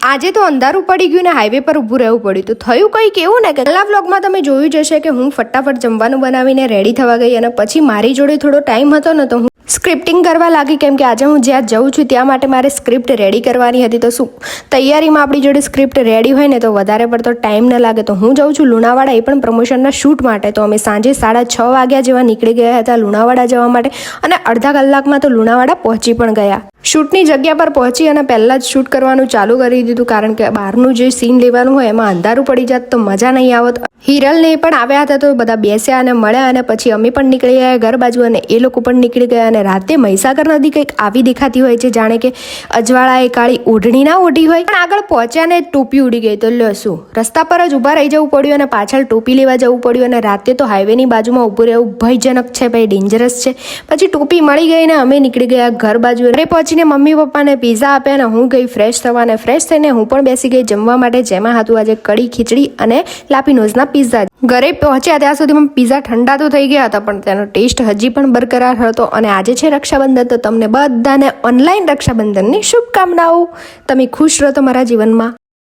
આજે તો અંધારું પડી ગયું ને હાઈવે પર ઊભું રહેવું પડ્યું. તો થયું કંઈક એવું ને કે પહેલા વ્લોગમાં તમે જોયું જ હશે કે હું ફટાફટ જમવાનું બનાવીને રેડી થવા ગઈ અને પછી મારી જોડે થોડો ટાઈમ હતો ને તો હું સ્ક્રિપ્ટિંગ કરવા લાગી, કેમ કે આજે હું જ્યાં જઉં છું ત્યાં માટે મારે સ્ક્રિપ્ટ રેડી કરવાની હતી. તો શું તૈયારીમાં આપણી જોડે સ્ક્રિપ્ટ રેડી હોય ને તો વધારે પડતો ટાઈમ ન લાગે. તો હું જાઉં છું લુણાવાડા, એ પણ પ્રમોશનના શૂટ માટે. તો અમે સાંજે 6:30 વાગ્યા જેવા નીકળી ગયા હતા લુણાવાડા જવા માટે અને અડધા કલાકમાં તો લુણાવાડા પહોંચી પણ ગયા. શૂટની જગ્યા પર પહોંચી અને પહેલાં જ શૂટ કરવાનું ચાલુ કરી દીધું, કારણ કે બહારનું જે સીન લેવાનું હોય એમાં અંધારું પડી જાત તો મજા નહીં આવત. હિરલને એ પણ આવ્યા હતા તો બધા બેસ્યા અને મળ્યા અને પછી અમે પણ નીકળી ગયા ઘર બાજુ અને એ લોકો પણ નીકળી ગયા. અને રાતે મહીસાગર નદી કંઈક આવી દેખાતી હોય છે, જાણે કે અજવાળાએ કાળી ઓઢણી ના ઓઢી હોય. પણ આગળ પહોંચ્યા ને ટોપી ઉડી ગઈ. તો લ્યો શું, રસ્તા પર જ ઊભા રહી જવું પડ્યું અને પાછળ ટોપી લેવા જવું પડ્યું. અને રાતે તો હાઈવેની બાજુમાં ઊભું રહેવું ભયજનક છે ભાઈ, ડેન્જરસ છે. પછી ટોપી મળી ગઈ ને અમે નીકળી ગયા ઘર બાજુ. ઘરે પહોંચીને મમ્મી પપ્પાને પીઝા આપ્યા અને હું ગઈ ફ્રેશ થવા. અને ફ્રેશ થઈને હું પણ બેસી ગઈ જમવા માટે, જેમાં હતું આજે કઢી ખીચડી અને લાપીનોઝના પીઝા. ઘરે પહોંચ્યા ત્યાં સુધીમાં પીઝા ઠંડા તો થઈ ગયા હતા પણ તેનો ટેસ્ટ હજી પણ બરકરાર હતો. અને આજે છે રક્ષાબંધન, તો તમને બધાને ઓનલાઈન રક્ષાબંધનની શુભકામનાઓ. તમે ખુશ રહો તમારા જીવનમાં.